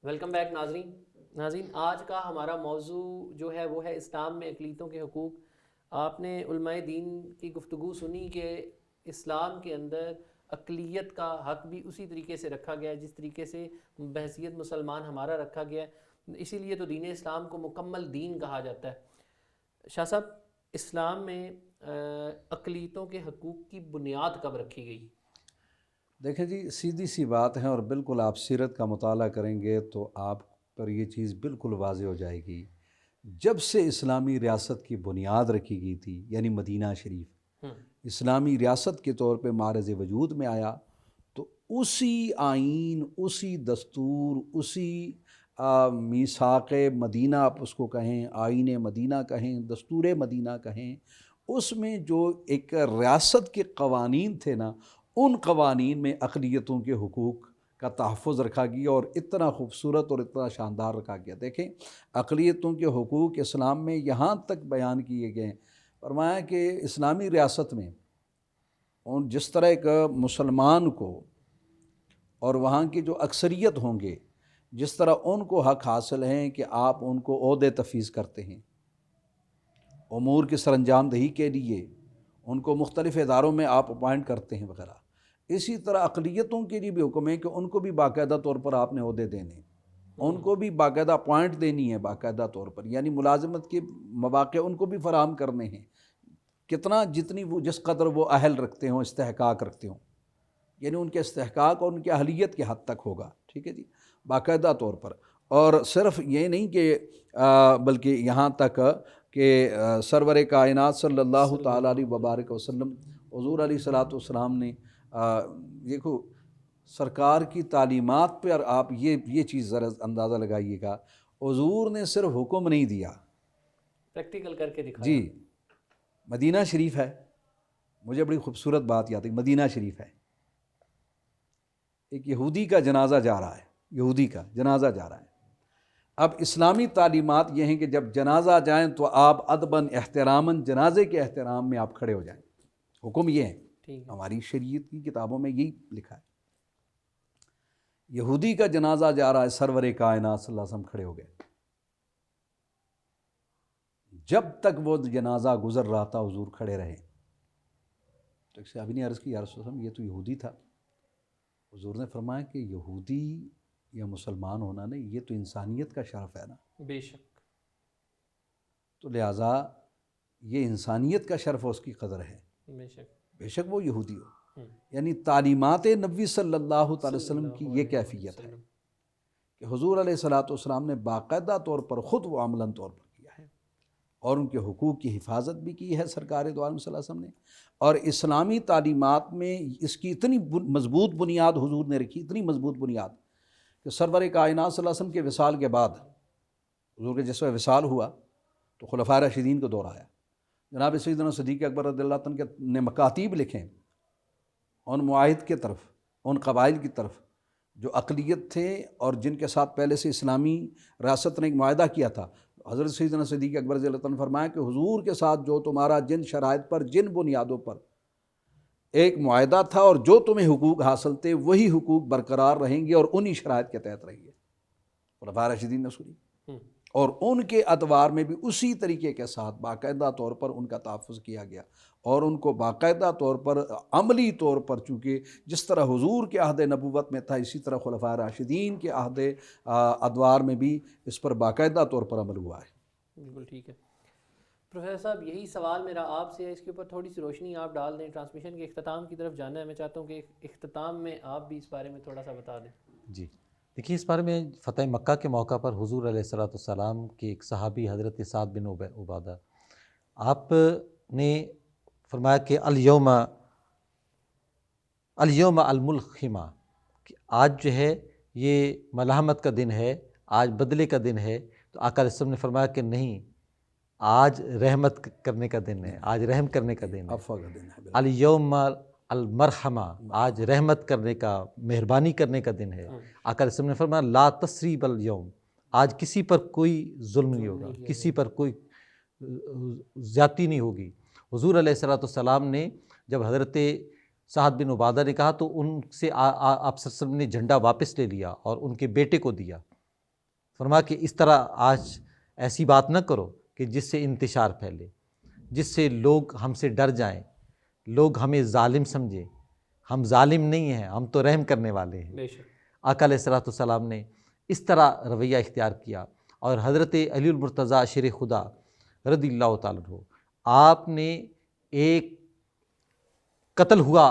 Welcome back ناظرین آج کا ہمارا موضوع جو ہے وہ ہے اسلام میں اقلیتوں کے حقوق۔ آپ نے علماء دین کی گفتگو سنی کہ اسلام کے اندر اقلیت کا حق بھی اسی طریقے سے رکھا گیا ہے جس طریقے سے بحیثیت مسلمان ہمارا رکھا گیا ہے، اسی لیے تو دین اسلام کو مکمل دین کہا جاتا ہے۔ شاہ صاحب، اسلام میں اقلیتوں کے حقوق کی بنیاد کب رکھی گئی؟ دیکھیں جی، سیدھی سی بات ہے اور بالکل آپ سیرت کا مطالعہ کریں گے تو آپ پر یہ چیز بالکل واضح ہو جائے گی۔ جب سے اسلامی ریاست کی بنیاد رکھی گئی تھی، یعنی مدینہ شریف اسلامی ریاست کے طور پہ معرض وجود میں آیا، تو اسی آئین، اسی دستور، اسی میثاق مدینہ آپ اس کو کہیں، آئین مدینہ کہیں، دستور مدینہ کہیں، اس میں جو ایک ریاست کے قوانین تھے نا، ان قوانین میں اقلیتوں کے حقوق کا تحفظ رکھا گیا اور اتنا خوبصورت اور اتنا شاندار رکھا گیا۔ دیکھیں، اقلیتوں کے حقوق اسلام میں یہاں تک بیان کیے گئے ہیں، فرمایا کہ اسلامی ریاست میں جس طرح ایک مسلمان کو اور وہاں کی جو اکثریت ہوں گے، جس طرح ان کو حق حاصل ہیں کہ آپ ان کو عہدے تفویض کرتے ہیں، امور کی سر انجام دہی کے لیے ان کو مختلف اداروں میں آپ اپوائنٹ کرتے ہیں وغیرہ، اسی طرح اقلیتوں کے لیے بھی حکم ہے کہ ان کو بھی باقاعدہ طور پر آپ نے عہدے دینے، ان کو بھی باقاعدہ اپوائنٹ دینی ہے باقاعدہ طور پر، یعنی ملازمت کے مواقع ان کو بھی فراہم کرنے ہیں، کتنا جتنی وہ جس قدر وہ اہل رکھتے ہوں، استحقاق رکھتے ہوں، یعنی ان کے استحقاق اور ان کی اہلیت کے حد تک ہوگا، ٹھیک ہے جی، باقاعدہ طور پر۔ اور صرف یہ نہیں کہ بلکہ یہاں تک کہ سرور کائنات صلی اللہ تعالیٰ علیہ وبارک وسلم حضور علیہ الصلاۃ والسلام نے دیکھو سرکار کی تعلیمات پر آپ یہ چیز ذرا اندازہ لگائیے گا، حضور نے صرف حکم نہیں دیا، پریکٹیکل کر کے دکھایا۔ جی، مدینہ شریف ہے، مجھے بڑی خوبصورت بات یاد ہے، مدینہ شریف ہے، ایک یہودی کا جنازہ جا رہا ہے، یہودی کا جنازہ جا رہا ہے۔ اب اسلامی تعلیمات یہ ہیں کہ جب جنازہ جائیں تو آپ ادباً احتراماً جنازے کے احترام میں آپ کھڑے ہو جائیں، حکم یہ ہے، ہماری شریعت کی کتابوں میں یہی لکھا ہے۔ یہودی کا جنازہ جا رہا ہے، سرور کائنات صلی اللہ علیہ وسلم کھڑے ہو گئے، جب تک وہ جنازہ گزر رہا تھا حضور کھڑے رہے۔ تو ایک صحابی نے عرض کی، یا رسول اللہ، یہ تو یہودی تھا۔ حضور نے فرمایا کہ یہودی یا مسلمان ہونا نہیں، یہ تو انسانیت کا شرف ہے نا، بے شک، تو لہٰذا یہ انسانیت کا شرف اور اس کی قدر ہے، بے شک وہ یہودی ہو۔ یعنی تعلیمات نبی صلی اللہ تعالی وسلم کی یہ کیفیت ہے کہ حضور علیہ الصلاۃ والسلام نے باقاعدہ طور پر خود وہ عملاً طور پر کیا ہے اور ان کے حقوق کی حفاظت بھی کی ہے سرکار دو عالم صلی اللہ علیہ وسلم نے۔ اور اسلامی تعلیمات میں اس کی اتنی مضبوط بنیاد حضور نے رکھی، اتنی مضبوط بنیاد کہ سرور کائنات صلی اللہ علیہ وسلم کے وصال کے بعد، حضور کے جس وقت وصال ہوا تو خلفائے راشدین کو دور آیا، جناب سیدنا صدیق اکبر رضی اللہ عنہ نے مکاتیب لکھیں ان معاہد کے طرف، ان قبائل کی طرف جو اقلیت تھے اور جن کے ساتھ پہلے سے اسلامی ریاست نے ایک معاہدہ کیا تھا۔ حضرت سیدنا صدیق اکبر رضی اللہ عنہ فرمایا کہ حضور کے ساتھ جو تمہارا جن شرائط پر، جن بنیادوں پر ایک معاہدہ تھا اور جو تمہیں حقوق حاصل تھے، وہی حقوق برقرار رہیں گے اور انہی شرائط کے تحت رہیں گے۔ خلفائے راشدین نے سنی اور ان کے ادوار میں بھی اسی طریقے کے ساتھ باقاعدہ طور پر ان کا تحفظ کیا گیا اور ان کو باقاعدہ طور پر عملی طور پر، چونکہ جس طرح حضور کے عہد نبوت میں تھا، اسی طرح خلفائے راشدین کے عہد ادوار میں بھی اس پر باقاعدہ طور پر عمل ہوا ہے۔ بالکل ٹھیک ہے پروفیسر صاحب، یہی سوال میرا آپ سے ہے، اس کے اوپر تھوڑی سی روشنی آپ ڈال دیں۔ ٹرانسمیشن کے اختتام کی طرف جانا ہے، میں چاہتا ہوں کہ اختتام میں آپ بھی اس بارے میں تھوڑا سا بتا دیں۔ جی دیکھیے، اس بارے میں فتح مکہ کے موقع پر حضور علیہ الصلاۃ والسلام کے ایک صحابی حضرت سعد بن عبادہ، آپ نے فرمایا کہ الیوم الملخمہ، کہ آج جو ہے یہ ملامت کا دن ہے، آج بدلے کا دن ہے۔ تو آقا علیہ السلام نے فرمایا کہ نہیں، آج رحمت کرنے کا دن ہے، آج رحم کرنے کا دن ہے، عفو کا دن ہے۔ الیوم المرحمہ، آج رحمت کرنے کا، مہربانی کرنے کا دن ہے۔ آقا علیہ السلام نے فرمایا لا تثریب الیوم، آج کسی پر کوئی ظلم نہیں ہوگا، کسی پر کوئی زیادتی نہیں ہوگی۔ حضور علیہ الصلاۃ والسلام نے جب حضرت سعد بن عبادہ نے کہا تو ان سے آپ صلی اللہ علیہ وسلم نے جھنڈا واپس لے لیا اور ان کے بیٹے کو دیا فرما کہ اس طرح آج ایسی بات نہ کرو کہ جس سے انتشار پھیلے، جس سے لوگ ہم سے ڈر جائیں، لوگ ہمیں ظالم سمجھیں۔ ہم ظالم نہیں ہیں، ہم تو رحم کرنے والے ہیں۔ بے شک۔ آقا علیہ الصلوۃ والسلام نے اس طرح رویہ اختیار کیا، اور حضرت علی المرتضیٰ شیر خدا رضی اللہ تعالیٰ عنہ، آپ نے ایک قتل ہوا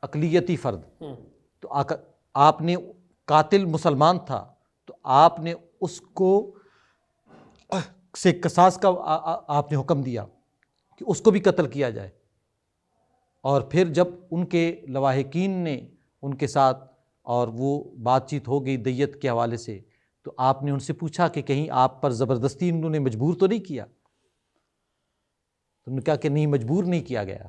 اقلیتی فرد، تو آپ نے قاتل مسلمان تھا تو آپ نے اس کو سے قصاص کا آپ نے حکم دیا کہ اس کو بھی قتل کیا جائے۔ اور پھر جب ان کے لواحقین نے ان کے ساتھ اور وہ بات چیت ہو گئی دیت کے حوالے سے، تو آپ نے ان سے پوچھا کہ کہیں آپ پر زبردستی انہوں نے مجبور تو نہیں کیا؟ تو انہوں نے کہا کہ نہیں، مجبور نہیں کیا گیا،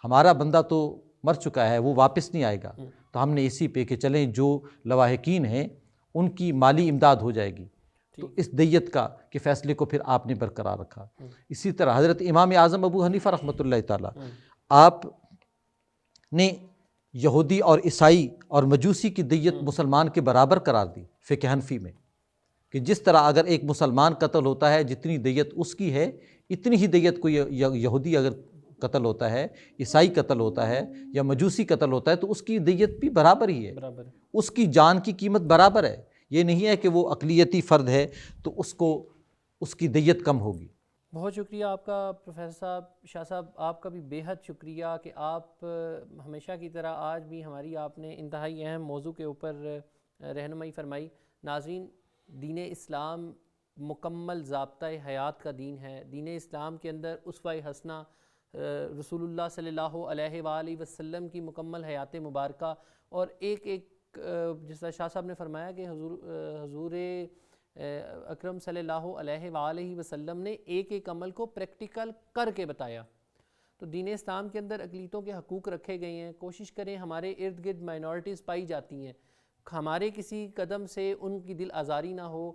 ہمارا بندہ تو مر چکا ہے، وہ واپس نہیں آئے گا، تو ہم نے اسی پہ کہ چلیں جو لواحقین ہیں ان کی مالی امداد ہو جائے گی۔ تو اس دیت کا کہ فیصلے کو پھر آپ نے برقرار رکھا۔ اسی طرح حضرت امام اعظم ابو حنیفہ رحمۃ اللہ تعالیٰ، آپ نے یہودی اور عیسائی اور مجوسی کی دیت مسلمان کے برابر قرار دی فقہ حنفی میں، کہ جس طرح اگر ایک مسلمان قتل ہوتا ہے جتنی دیت اس کی ہے، اتنی ہی دیت کوئی یہودی اگر قتل ہوتا ہے، عیسائی قتل ہوتا ہے یا مجوسی قتل ہوتا ہے تو اس کی دیت بھی برابر ہی ہے، اس کی جان کی قیمت برابر ہے۔ یہ نہیں ہے کہ وہ اقلیتی فرد ہے تو اس کی دیت کم ہوگی۔ بہت شکریہ آپ کا پروفیسر صاحب، شاہ صاحب، آپ کا بھی بے حد شکریہ کہ آپ ہمیشہ کی طرح آج بھی ہماری آپ نے انتہائی اہم موضوع کے اوپر رہنمائی فرمائی۔ ناظرین، دین اسلام مکمل ضابطۂ حیات کا دین ہے۔ دین اسلام کے اندر اسوہ حسنہ رسول اللہ صلی اللہ علیہ وآلہ وسلم کی مکمل حیات مبارکہ، اور ایک جس طرح شاہ صاحب نے فرمایا کہ حضور اکرم صلی اللہ علیہ وآلہ وسلم نے ایک ایک عمل کو پریکٹیکل کر کے بتایا۔ تو دین اسلام کے اندر اقلیتوں کے حقوق رکھے گئے ہیں۔ کوشش کریں، ہمارے ارد گرد مائنورٹیز پائی جاتی ہیں، ہمارے کسی قدم سے ان کی دل آزاری نہ ہو۔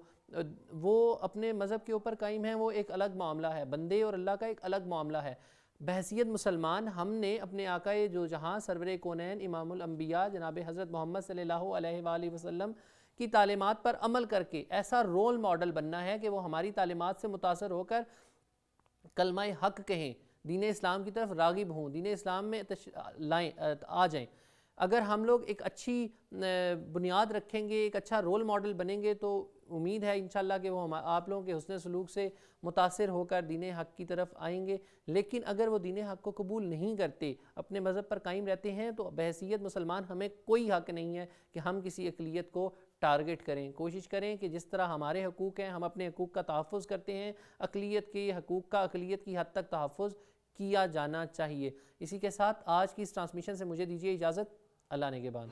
وہ اپنے مذہب کے اوپر قائم ہیں، وہ ایک الگ معاملہ ہے، بندے اور اللہ کا ایک الگ معاملہ ہے۔ بحیثیت مسلمان ہم نے اپنے آقائے جو جہاں سرور کونین امام الانبیاء جناب حضرت محمد صلی اللہ علیہ وآلہ وسلم کی تعلیمات پر عمل کر کے ایسا رول ماڈل بننا ہے کہ وہ ہماری تعلیمات سے متاثر ہو کر کلمہ حق کہیں، دین اسلام کی طرف راغب ہوں، دین اسلام میں آ جائیں۔ اگر ہم لوگ ایک اچھی بنیاد رکھیں گے، ایک اچھا رول ماڈل بنیں گے، تو امید ہے انشاءاللہ کہ وہ آپ لوگوں کے حسن سلوک سے متاثر ہو کر دین حق کی طرف آئیں گے۔ لیکن اگر وہ دین حق کو قبول نہیں کرتے، اپنے مذہب پر قائم رہتے ہیں، تو بحیثیت مسلمان ہمیں کوئی حق نہیں ہے کہ ہم کسی اقلیت کو ٹارگٹ کریں۔ کوشش کریں کہ جس طرح ہمارے حقوق ہیں، ہم اپنے حقوق کا تحفظ کرتے ہیں، اقلیت کے حقوق کا اقلیت کی حد تک تحفظ کیا جانا چاہیے۔ اسی کے ساتھ آج کی اس ٹرانسمیشن سے مجھے دیجیے اجازت۔ اللہ نگہبان۔